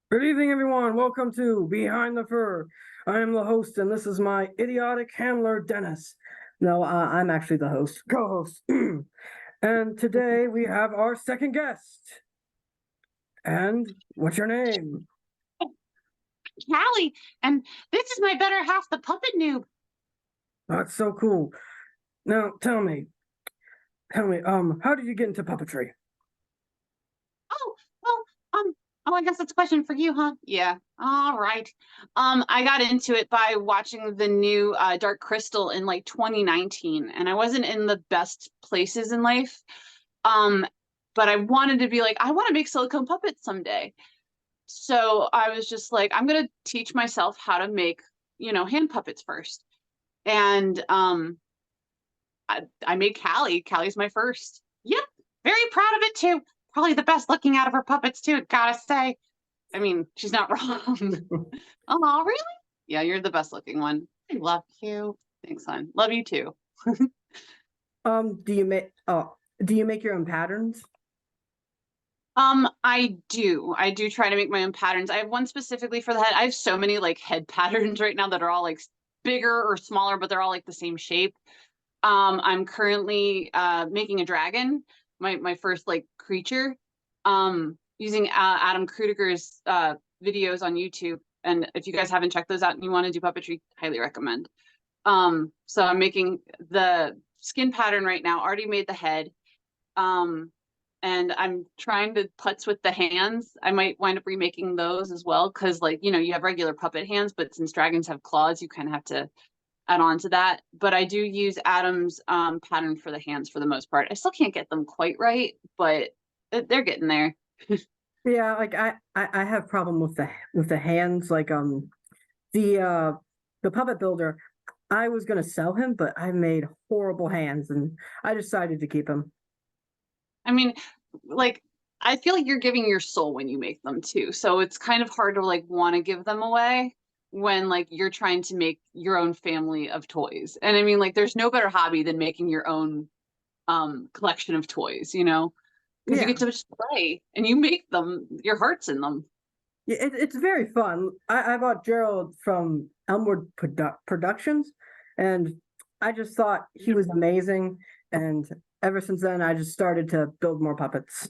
Good evening, everyone. Welcome to Behind the Fur. I am the host, and this is my idiotic handler, Dennis. No, I'm actually the host, co-host. And today we have our second guest. And what's your name? Callie, and this is my better half, the puppet noob. That's so cool. Now, tell me, how did you get into puppetry? Oh, well, I guess that's a question for you, huh? Yeah. All right. I got into it by watching the new Dark Crystal in like 2019, and I wasn't in the best places in life. Um, but I wanted to be like, I want to make silicone puppets someday. So I was just like, I'm gonna teach myself how to make, hand puppets first. And I made Callie. Callie's my first. Yep, very proud of it too. Probably the best looking out of her puppets too, gotta say. I mean, she's not wrong. Oh, really? Yeah, you're the best looking one. I love you. Thanks, hon. Love you too. Do you make do you make your own patterns? I do. I do try to make my own patterns. I have one specifically for the head. I have so many like head patterns right now that are all like bigger or smaller, but they're all like the same shape. I'm currently making a dragon, my first like creature, using Adam Krudiger's videos on YouTube. And if you guys haven't checked those out and you want to do puppetry, highly recommend. So I'm making the skin pattern right now, already made the head. Um, and I'm trying to putz with the hands. I might wind up remaking those as well, because like, you have regular puppet hands, but since dragons have claws, you kind of have to add on to that. But I do use Adam's pattern for the hands for the most part. I still can't get them quite right, but they're getting there. Yeah, like I have problem with the hands. Like the uh the puppet builder, I was gonna sell him, but I made horrible hands and I decided to keep him. I mean, like, I feel like you're giving your soul when you make them too. So it's kind of hard to like want to give them away when like you're trying to make your own family of toys. And I mean, like, there's no better hobby than making your own collection of toys, because you Yeah, get to just play and you make them, your heart's in them. yeah, it's very fun. I bought Gerald from Productions, and I just thought he was amazing. And ever since then, I just started to build more puppets.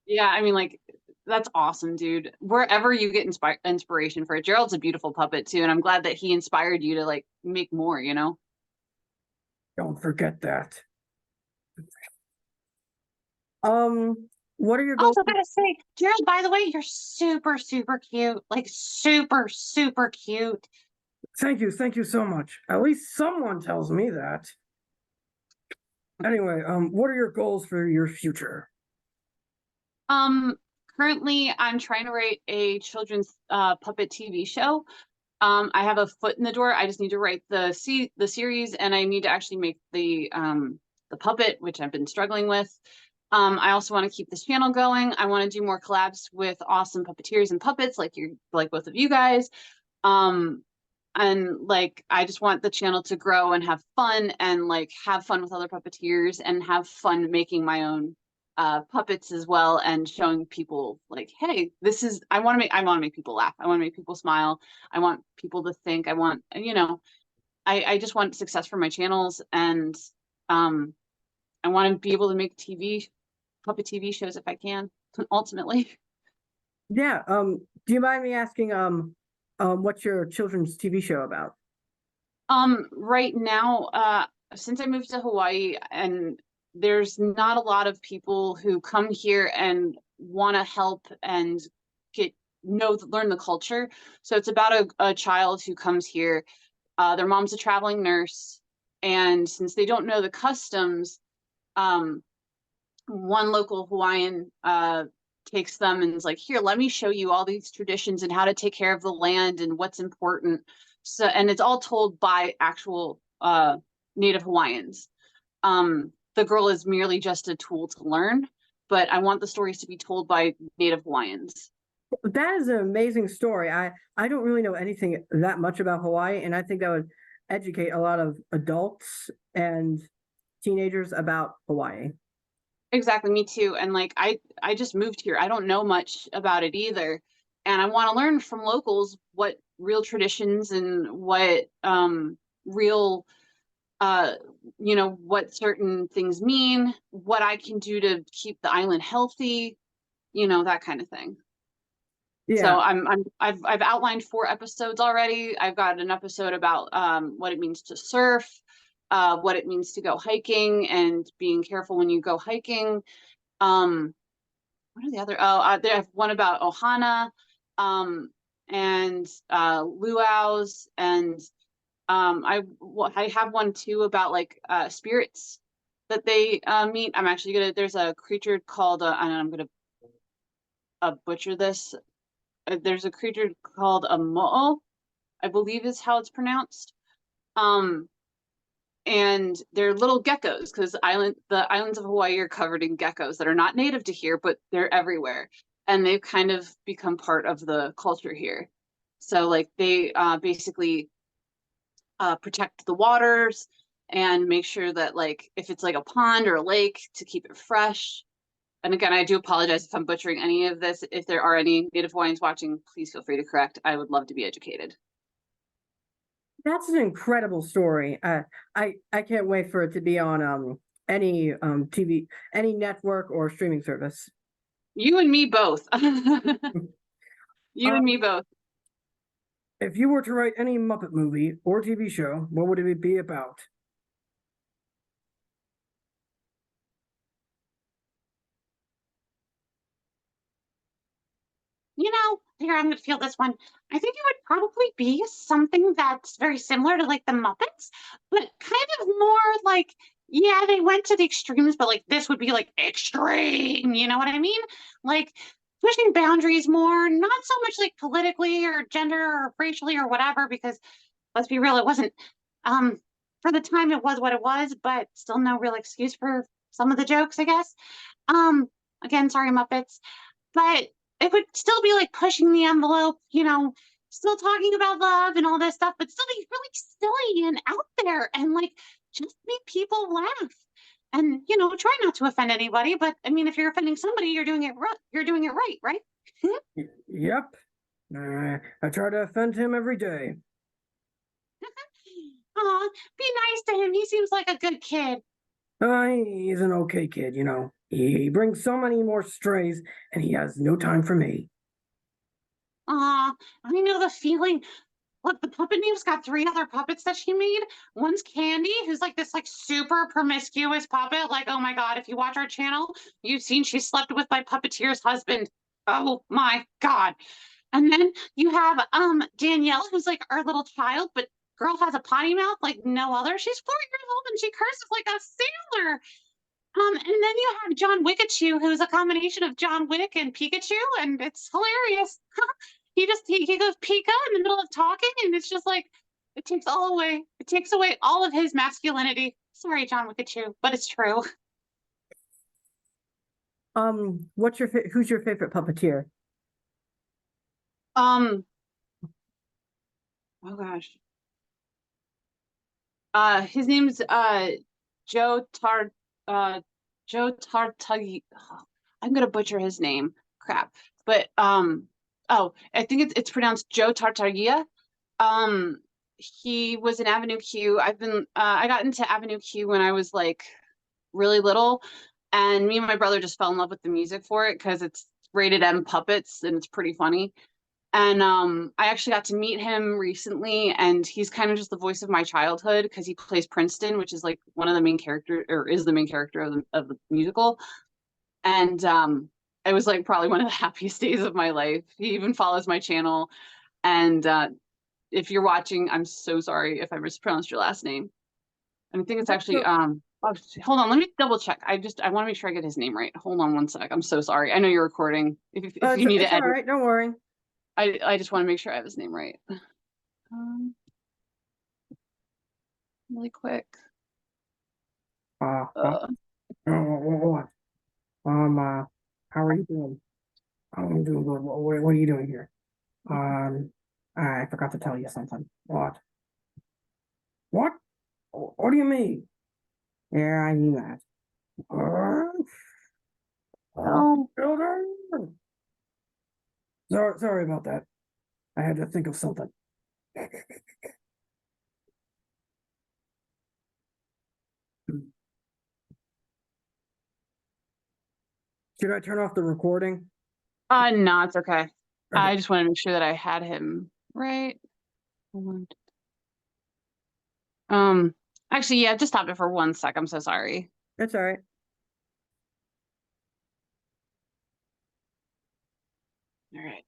Yeah, I mean, like, that's awesome, dude. Wherever you get inspiration for it, Gerald's a beautiful puppet too, and I'm glad that he inspired you to like make more. Don't forget that. What are your goals? Also, gotta say, Gerald, by the way, you're super, super cute. Like, super, super cute. Thank you so much. At least someone tells me that. Anyway, what are your goals for your future? Um, Currently, I'm trying to write a children's puppet TV show. I have a foot in the door. I just need to write the series, and I need to actually make the puppet, which I've been struggling with. I also want to keep this channel going. I want to do more collabs with awesome puppeteers and puppets like both of you guys. Um, and like I just want the channel to grow and have fun and like have fun with other puppeteers and have fun making my own puppets as well and showing people like, hey, this is I want to make people laugh. I want to make people smile. I want people to think. I just want success for my channels, and um I want to be able to make puppet TV shows if I can, ultimately. Yeah, do you mind me asking, what's your children's TV show about? Right now, since I moved to Hawaii, and there's not a lot of people who come here and want to help and get learn the culture. So it's about a child who comes here. Their mom's a traveling nurse, and since they don't know the customs, um, one local Hawaiian takes them and is like, here, let me show you all these traditions and how to take care of the land and what's important. So, and it's all told by actual Native Hawaiians. The girl is merely just a tool to learn, but I want the stories to be told by Native Hawaiians. That is an amazing story. I don't really know anything that much about Hawaii, and I think that would educate a lot of adults and teenagers about Hawaii. Exactly, me too. And like I just moved here. I don't know much about it either. and I want to learn from locals what real traditions and what real what certain things mean, what I can do to keep the island healthy, that kind of thing. Yeah. So I've outlined 4 episodes already. I've got an episode about what it means to surf, what it means to go hiking and being careful when you go hiking. What are the other? Oh, they have one about Ohana, and luau's, and I have one too about like spirits that they meet. I'm actually there's a creature called and I'm gonna butcher this. There's a creature called a mo'o, I believe is how it's pronounced. And they're little geckos because the islands of Hawaii are covered in geckos that are not native to here, but they're everywhere. And they've kind of become part of the culture here. So like they basically protect the waters and make sure that like if it's like a pond or a lake to keep it fresh. And again, I do apologize if I'm butchering any of this. If there are any Native Hawaiians watching, please feel free to correct. I would love to be educated. That's an incredible story. I can't wait for it to be on any TV, any network or streaming service. You and me both. You and me both. If you were to write any Muppet movie or TV show, what would it be about? Here, I'm gonna feel this one. I think it would probably be something that's very similar to like the Muppets, but kind of more like, yeah, they went to the extremes, but like this would be like extreme, you know what I mean? Like pushing boundaries more, not so much like politically or gender or racially or whatever, because let's be real, it wasn't for the time it was what it was, but still no real excuse for some of the jokes, I guess. Again, sorry, Muppets. But it would still be like pushing the envelope, still talking about love and all this stuff, but still be really silly and out there and like just make people laugh. And try not to offend anybody, but I mean, if you're offending somebody, you're doing it right. You're doing it right, right? Yep. I try to offend him every day. Aw, be nice to him. He seems like a good kid. He's an okay kid, you know. He brings so many more strays, and he has no time for me. Aw, I know the feeling. Look, the puppet Neve's got 3 other puppets that she made. One's Candy, who's like this like super promiscuous puppet. Like, oh my God, if you watch our channel, you've seen she slept with my puppeteer's husband. Oh my God. And then you have Danielle, who's like our little child, but girl has a potty mouth like no other. She's 4 years old and she curses like a sailor. And then you have John Wickachoo, who's a combination of John Wick and Pikachu, and it's hilarious. He goes Pika in the middle of talking, and it's just like it takes all away. It takes away all of his masculinity. Sorry, John Wickachoo, but it's true. Who's your favorite puppeteer? Oh gosh. His name's Joe Tartaglia. I'm gonna butcher his name. Crap. But I think it's pronounced Joe Tartaglia. He was in Avenue Q. I got into Avenue Q when I was like really little, and me and my brother just fell in love with the music for it because it's rated M puppets and it's pretty funny. And I actually got to meet him recently, and he's kind of just the voice of my childhood because he plays Princeton, which is like one of the main characters, or is the main character of the musical. And it was like probably one of the happiest days of my life. He even follows my channel. And if you're watching, I'm so sorry if I mispronounced your last name. And I think it's actually oh, hold on, let me double check. I want to make sure I get his name right. Hold on one sec. I'm so sorry. I know you're recording. If you need to edit. All right, don't worry. I just want to make sure I have his name right. Really quick. What? How are you doing? I'm doing good. What are you doing here? I forgot to tell you something. What? What? What do you mean? Yeah, I mean that. Oh, Children. Sorry about that. I had to think of something. Should I turn off the recording? No, it's okay. Okay. I just wanted to make sure that I had him right. Hold on. Actually, yeah, just stop it for 1 sec. I'm so sorry. That's all right. All right.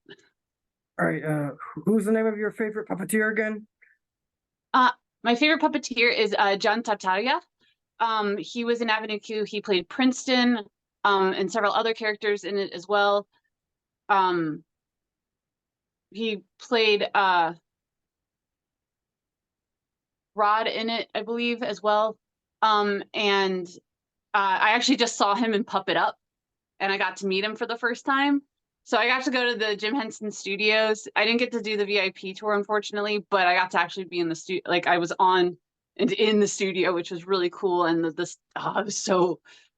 All right. Who's the name of your favorite puppeteer again? My favorite puppeteer is John Tartaglia. He was in Avenue Q. He played Princeton, and several other characters in it as well. He played Rod in it, I believe, as well. And I actually just saw him in Puppet Up, and I got to meet him for the first time. So I got to go to the Jim Henson Studios. I didn't get to do the VIP tour, unfortunately, but I got to actually be in the studio. Like I was on and in the studio, which was really cool. And it was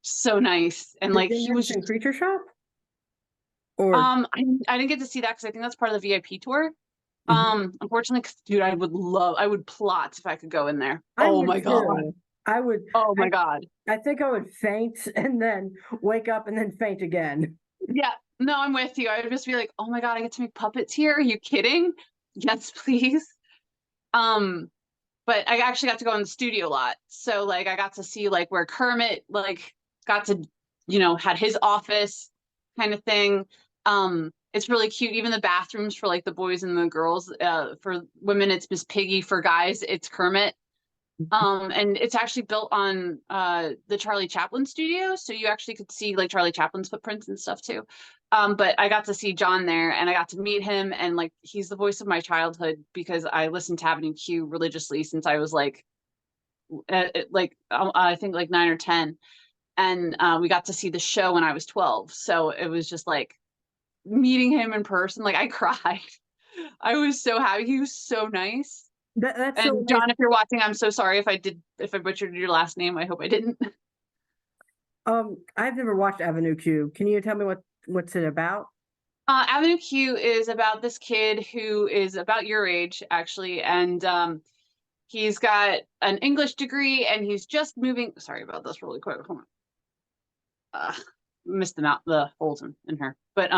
so nice. And The like Jim he was Henson just Creature Shop? Or I didn't get to see that because I think that's part of the VIP tour. Unfortunately, 'cause, dude, I would plot if I could go in there. I Oh would my God. too. I would. Oh my God. I think I would faint and then wake up and then faint again. Yeah, no, I'm with you. I would just be like, oh my God, I get to make puppets here. Are you kidding? Yes, please. But I actually got to go in the studio a lot. So like I got to see like where Kermit like got to, had his office kind of thing. It's really cute. Even the bathrooms for like the boys and the girls, for women, it's Miss Piggy. For guys, it's Kermit. And it's actually built on the Charlie Chaplin studio, so you actually could see like Charlie Chaplin's footprints and stuff too. But I got to see John there, and I got to meet him, and like he's the voice of my childhood because I listened to Avenue Q religiously since I was like, I think like 9 or 10, and we got to see the show when I was 12. So it was just like meeting him in person. Like I cried. I was so happy. He was so nice. That's so And nice. John, if you're watching, I'm so sorry if I butchered your last name. I hope I didn't. I've never watched Avenue Q. Can you tell me what's it about? Avenue Q is about this kid who is about your age, actually, and he's got an English degree, and he's just moving. Sorry about this, really quick. Hold on. Missed the holes in her. But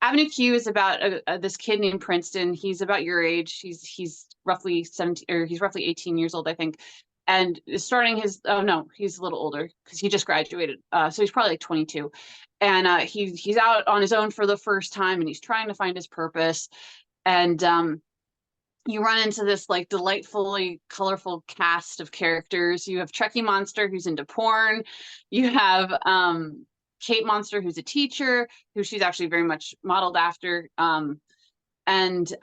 Avenue Q is about this kid named Princeton. He's about your age. He's roughly 17, or he's roughly 18 years old, I think, and is starting his. Oh no, he's a little older because he just graduated. So he's probably like 22, and he's out on his own for the first time, and he's trying to find his purpose. And you run into this like delightfully colorful cast of characters. You have Trekkie Monster, who's into porn. You have Kate Monster, who's a teacher, who she's actually very much modeled after, and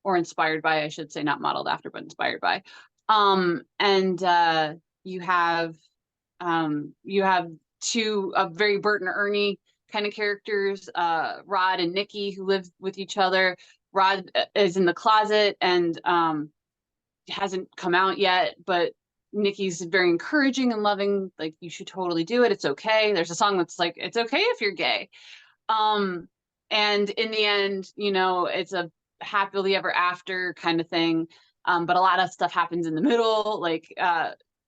or inspired by, I should say, not modeled after, but inspired by. And you have two very Bert and Ernie kind of characters, Rod and Nikki, who live with each other. Rod is in the closet and hasn't come out yet, but Nikki's very encouraging and loving, like, you should totally do it. It's okay. There's a song that's like, it's okay if you're gay. And in the end, it's a happily ever after kind of thing. But a lot of stuff happens in the middle. Like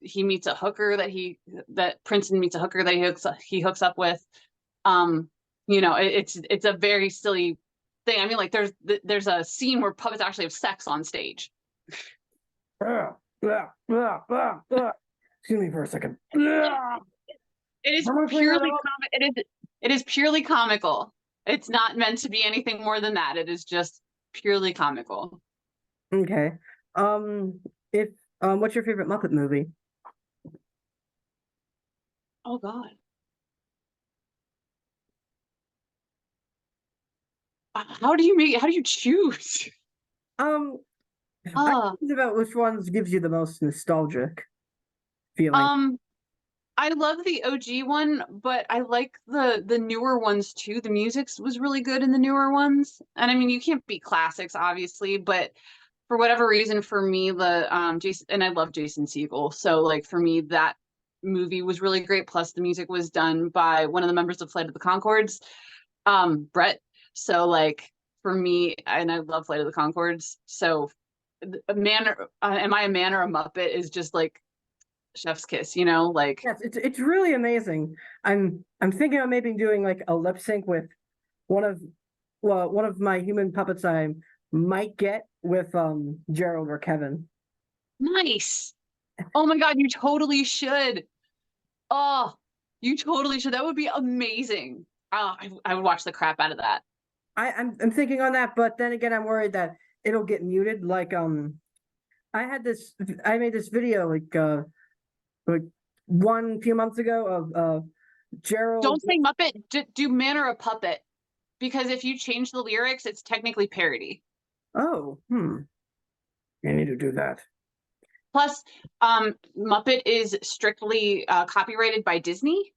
he meets a hooker that Princeton meets a hooker that he hooks up with. It's a very silly thing. I mean, like there's a scene where puppets actually have sex on stage. Excuse me for a second. It is purely it is purely comical. It's not meant to be anything more than that. It is just purely comical. Okay. What's your favorite Muppet movie? Oh God. How do you choose? I think about which ones gives you the most nostalgic feeling. I love the OG one, but I like the newer ones too. The music was really good in the newer ones. And I mean, you can't beat classics, obviously, but for whatever reason, for me, Jason, and I love Jason Segel. So like for me, that movie was really great. Plus the music was done by one of the members of Flight of the Conchords, Brett. So like for me, and I love Flight of the Conchords. So, a man, am I a man or a Muppet? Is just like chef's kiss, you know? Like, Yes, it's really amazing. I'm thinking of maybe doing like a lip sync with one of one of my human puppets I might get with Gerald or Kevin. nice. Oh my God, you totally should. Oh, you totally should. That would be amazing. I would watch the crap out of that. I'm thinking on that, but then again, I'm worried that it'll get muted. Like I made this video like one few months ago of Gerald. Don't say Muppet, do man or a puppet. Because if you change the lyrics, it's technically parody. Oh, I need to do that. Plus, Muppet is strictly copyrighted by Disney.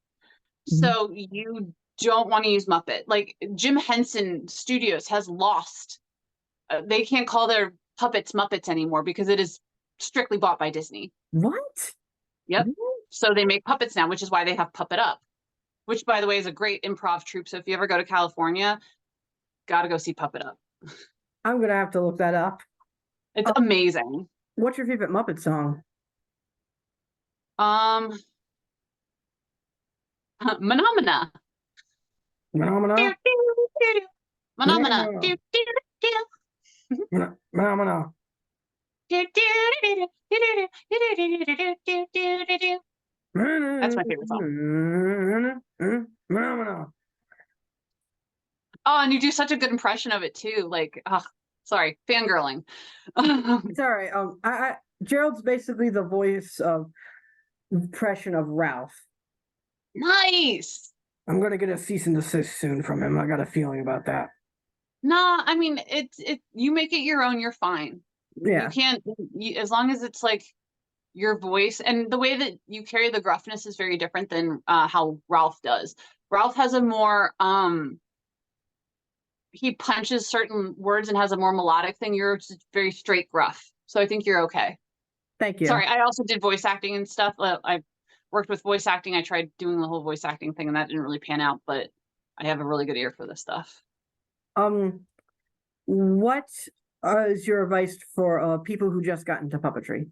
So you don't want to use Muppet. Like Jim Henson Studios has lost. They can't call their puppets Muppets anymore because it is strictly bought by Disney. What? Yep. Really? So they make puppets now, which is why they have Puppet Up, which by the way is a great improv troupe. So if you ever go to California, gotta go see Puppet Up. I'm gonna have to look that up. It's amazing. What's your favorite Muppet song? Phenomena. Phenomena. Phenomena. Phenomena. That's my favorite song. Phenomena. Oh, and you do such a good impression of it too. Like, sorry, fangirling. It's all right. Gerald's basically the voice of impression of Ralph. Nice. I'm gonna get a cease and desist soon from him. I got a feeling about that. Nah, I mean, you make it your own, you're fine. Yeah. You can't, as long as it's like your voice and the way that you carry the gruffness is very different than how Ralph does. Ralph has a more, he punches certain words and has a more melodic thing. You're just very straight gruff. So I think you're okay. Thank you. Sorry, I also did voice acting and stuff. I worked with voice acting. I tried doing the whole voice acting thing and that didn't really pan out, but I have a really good ear for this stuff. What is your advice for people who just got into puppetry,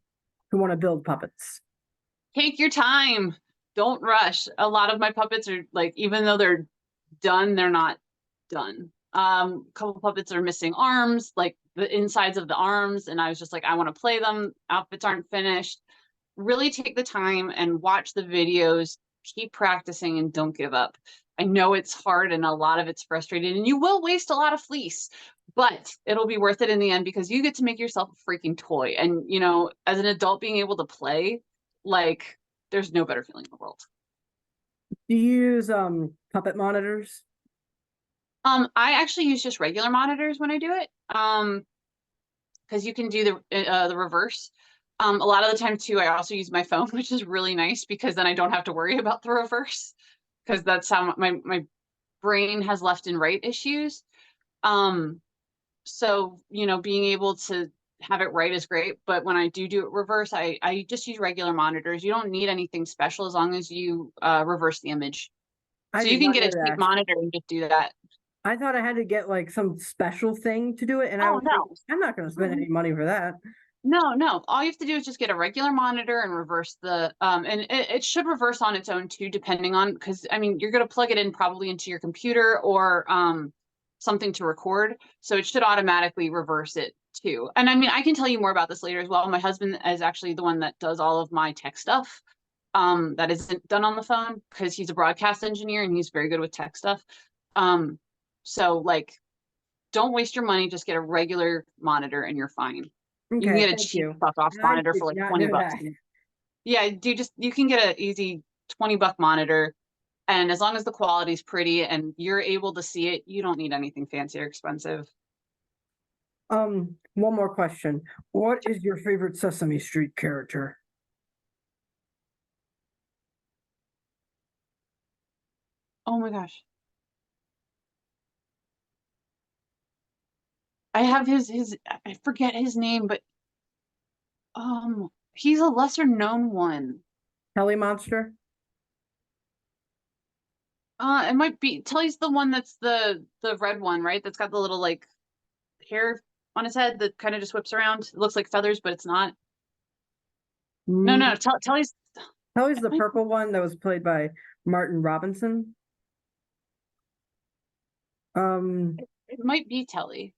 who want to build puppets? Take your time. Don't rush. A lot of my puppets are like, even though they're done, they're not done. A couple puppets are missing arms, like the insides of the arms, and I was just like, I want to play them. Outfits aren't finished. Really take the time and watch the videos, keep practicing, and don't give up. I know it's hard and a lot of it's frustrating, and you will waste a lot of fleece, but it'll be worth it in the end because you get to make yourself a freaking toy. And, you know, as an adult being able to play, like, there's no better feeling in the world. Do you use puppet monitors? I actually use just regular monitors when I do it. Because you can do the reverse. A lot of the time too, I also use my phone, which is really nice because then I don't have to worry about the reverse. Because that's how my brain has left and right issues. So, you know, being able to have it right is great. But when I do it reverse, I just use regular monitors. You don't need anything special as long as you reverse the image. So you can get a cheap monitor and just do that. I thought I had to get like some special thing to do it, and I was no. like, I'm not going to spend any money for that. No. All you have to do is just get a regular monitor and reverse the and it should reverse on its own too, depending on, because I mean you're going to plug it in probably into your computer or something to record, so it should automatically reverse it too. And I mean I can tell you more about this later as well. My husband is actually the one that does all of my tech stuff that isn't done on the phone because he's a broadcast engineer and he's very good with tech stuff. So like, don't waste your money. Just get a regular monitor and you're fine. Okay, You can get a cheap fuck-off monitor for like 20 bucks. Yeah, you can get an easy $20 monitor. And as long as the quality is pretty and you're able to see it, you don't need anything fancy or expensive. One more question. What is your favorite Sesame Street character? Oh my gosh. I have I forget his name, but he's a lesser known one. Telly Monster? It might be Telly's the one that's the red one, right? That's got the little like hair on his head that kind of just whips around. It looks like feathers, but it's not. No, Mm, no, Telly's. Kelly's the might- purple one that was played by Martin Robinson. It might be Telly.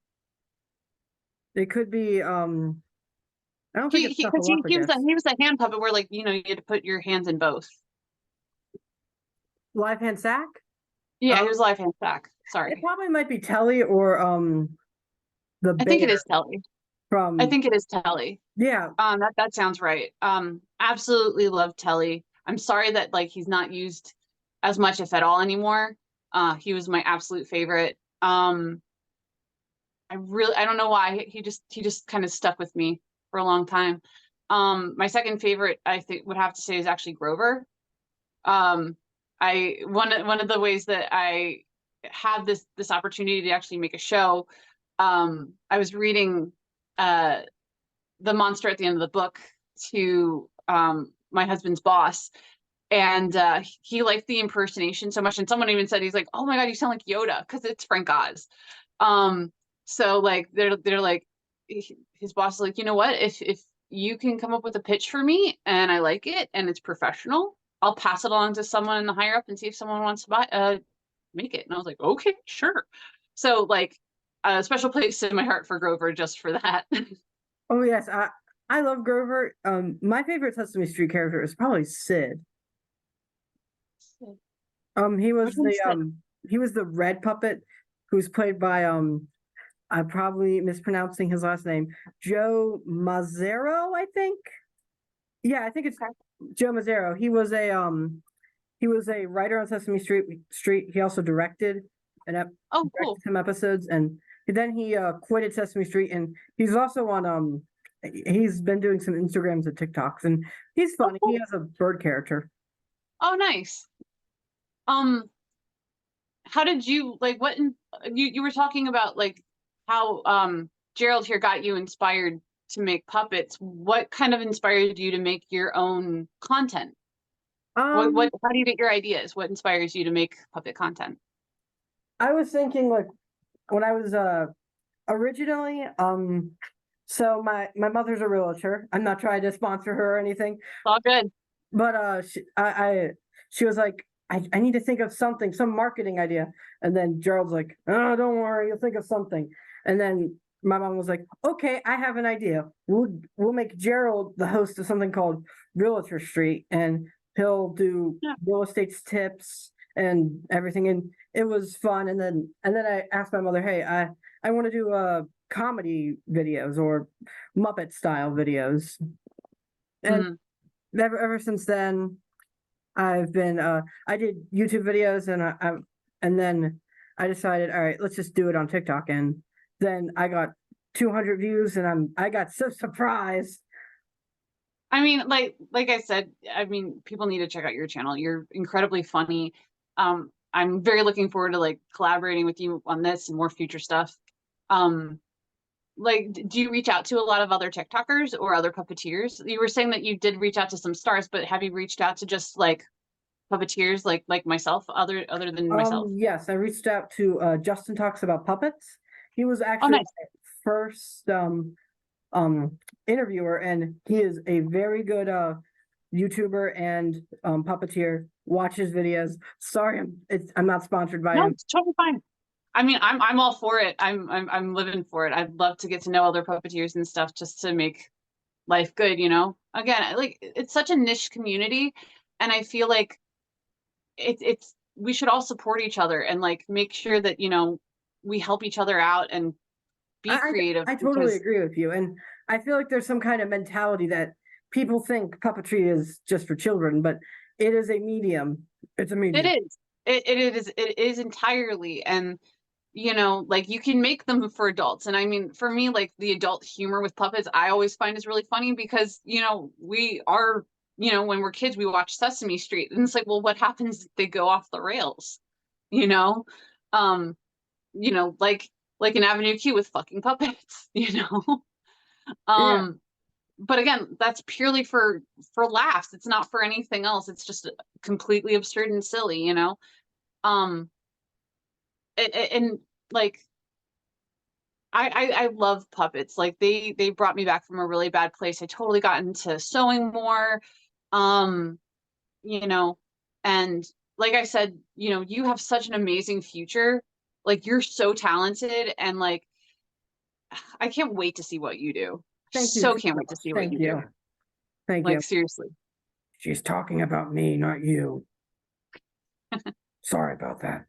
It could be I don't think it's Because he was Snuffleupagus. he was a hand puppet where, like, you know, you had to put your hands in both. Live hand sack? Yeah, he Oh. was live hand sack. It Sorry. probably might be Telly or the I think it bear is Telly. from I think it is Telly. yeah. That sounds right. Absolutely love Telly. I'm sorry that, like, he's not used as much, if at all, anymore. He was my absolute favorite. I don't know why he just kind of stuck with me for a long time. My second favorite, I think, would have to say is actually Grover. One of the ways that I had this opportunity to actually make a show, I was reading the monster at the end of the book to my husband's boss, and he liked the impersonation so much, and someone even said, he's like, oh my god, you sound like Yoda, because it's Frank Oz. So, like, they're like, his boss is like, you know what, if you can come up with a pitch for me and I like it and it's professional, I'll pass it along to someone in the higher up and see if someone wants to make it. And I was like, okay, sure. So, like, a special place in my heart for Grover just for that. Oh yes, I love Grover. My favorite Sesame Street character is probably Sid. He was Which one's Sid? he was the red puppet who's played by I'm probably mispronouncing his last name, Joe Mazzaro, I think. Yeah, I think it's Okay. Joe Mazzaro. He was a writer on Sesame Street. He also directed Oh, cool. some episodes, and then he quitted Sesame Street, and he's also on he's been doing some Instagrams and TikToks, and he's funny. cool. He has a bird character. Oh, nice. How did you, like, you were talking about, like, how Gerald here got you inspired to make puppets. What kind of inspired you to make your own content? How do you get your ideas? What inspires you to make puppet content? I was thinking, like, when I was originally so my mother's a realtor. I'm not trying to sponsor her or anything, It's all good. but she was like, I need to think of something, some marketing idea. And then Gerald's like, oh, don't worry, you'll think of something. And then my mom was like, okay, I have an idea. We'll make Gerald the host of something called Realtor Street, and he'll do real estate tips and everything. And it was fun. And then I asked my mother, hey, I want to do comedy videos or Muppet style videos. And ever since then, I've been I did YouTube videos, and then I decided, all right, let's just do it on TikTok, and then I got 200 views, and I got so surprised. I mean, like I said, I mean, people need to check out your channel. You're incredibly funny. I'm very looking forward to, like, collaborating with you on this and more future stuff. Like, do you reach out to a lot of other TikTokers or other puppeteers? You were saying that you did reach out to some stars, but have you reached out to just, like, puppeteers like myself, other than myself? Yes, I reached out to Justin Talks About Puppets. He was Oh, actually nice. my first interviewer, and he is a very good YouTuber and puppeteer. Watch his videos. Sorry, I'm not sponsored by No, him. it's totally fine. I mean, I'm all for it. I'm living for it. I'd love to get to know other puppeteers and stuff just to make life good, you know? Again, like, it's such a niche community, and I feel like it's we should all support each other and, like, make sure that, you know, we help each other out and be creative. I totally because agree with you, and I feel like there's some kind of mentality that people think puppetry is just for children, but it is a medium. It's a medium. it is. It is entirely. And, you know, like, you can make them for adults. And I mean, for me, like, the adult humor with puppets, I always find is really funny because, you know, we are, you know, when we're kids, we watch Sesame Street, and it's like, well, what happens if they go off the rails? You know? You know, like an Avenue Q with fucking puppets, you know? Yeah. But again, that's purely for laughs. It's not for anything else. It's just completely absurd and silly, you know? And like, I love puppets. Like they brought me back from a really bad place. I totally got into sewing more. Um, you know, and like I said, you have such an amazing future. Like you're so talented and like I can't wait to see what you do. Thank you So so can't wait to much. see what Thank you you. do. Thank you. Like seriously. She's talking about me, not you. Sorry about that.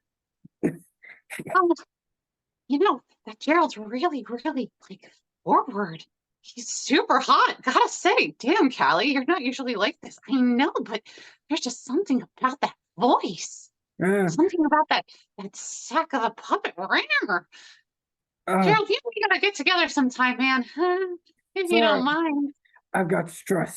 Oh, that Gerald's really, really like forward. He's super hot. Gotta say, damn, Callie, you're not usually like this. I know, but there's just something about that voice. Uh, Something about that sack of a puppet. Rawr. uh, Gerald, we gotta get together sometime, man. If you sorry. don't mind. I've got stress.